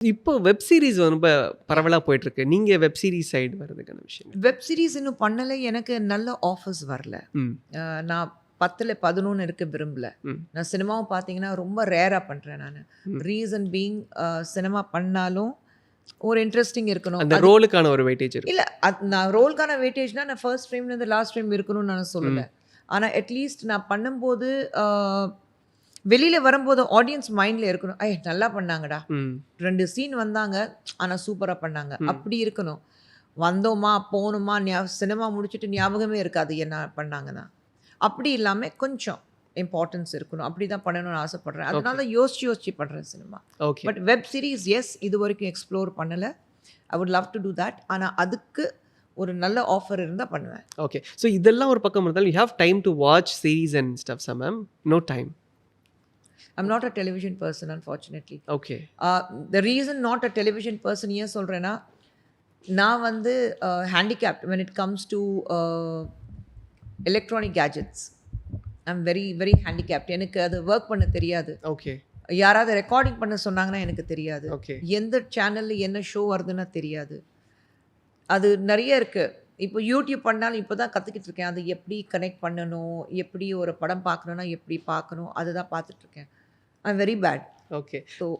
இப்போ web series ரொம்ப பரவலா போயிட்டுருக்கு. நீங்க வெப் சீரிஸ் சைடு வரதுக்கான விஷயம். வெப் சீரிஸ் இன்னும் பண்ணல. எனக்கு நல்ல ஆஃபர்ஸ் வரல. ம். நான் 10ல 11 இருக்க விரும்பல. ம். நான் சினிமாவும் பார்த்தீங்கன்னா, ரொம்ப ரேரா பண்றேன் நானு. ம். ரீசன் பீயிங் சினிமா பண்ணாலும் ஒரு இன்ட்ரெஸ்டிங் இருக்கணும். அந்த ரோலுக்கான ஒரு வெயிட்டேஜ் இருக்கு. இல்ல நான் ரோல்க்கான வெயிட்டேஜ்னா நான் ஃபர்ஸ்ட் ஃப்ரேம்லேருந்து லாஸ்ட் ஃப்ரேம் இருக்கணும்னு நான் சொல்லல. ஆனா அட்லீஸ்ட் நான் பண்ணும்போது வெளியில வரும்போது ஆடியன்ஸ் மைண்ட்ல இருக்கணும். நல்லா பண்ணாங்கடா. ம். 2 சீன் வந்தாங்க. ஆனா சூப்பரா பண்ணாங்க. அப்படி இருக்கணும். வந்தோமா, போனோமா, சினிமா முடிச்சுட்டு ஞாபகமே இருக்காது என்ன பண்ணாங்கன்னா. அப்படி இல்லாம கொஞ்சம் இம்பார்ட்டன்ஸ் இருக்கணும். அப்படிதான் பண்ணணும்னு ஆசைப்படுறேன். அதனால தான் யோசிச்சு யோசிச்சு பண்றேன் cinema. Okay. But web series இதுவரைக்கும் எக்ஸ்ப்ளோர் பண்ணல. I would love to do that. ஆனா அதுக்கு ஒரு நல்ல ஆஃபர் இருந்தா பண்ணுவேன். ஓகே. ஸோ இதெல்லாம் ஒரு பக்கம் இருந்தாலும், you have time to watch series and ஸ்டஃப்ஸா ma'am? No time. I'm not a television person unfortunately. Okay. The reason not a television person ஏன் சொல்றேன்னா, நான் வந்து handicapped when it comes to electronic gadgets. I'm very very handicapped. எனக்கு அது work பண்ண தெரியாது. Okay. யாராவது ரெக்கார்டிங் பண்ண சொன்னாங்கன்னா எனக்கு தெரியாது. ஓகே. எந்த சேனல்ல என்ன ஷோ வருதுன்னா தெரியாது. அது நிறைய இருக்கு. இப்போ யூடியூப் பண்ணாலும் இப்போ தான் கற்றுக்கிட்டு இருக்கேன். அது எப்படி கனெக்ட் பண்ணணும், எப்படி ஒரு படம் பார்க்கணுன்னா எப்படி பார்க்கணும், அதுதான் பார்த்துட்ருக்கேன். I am very bad. Okay. So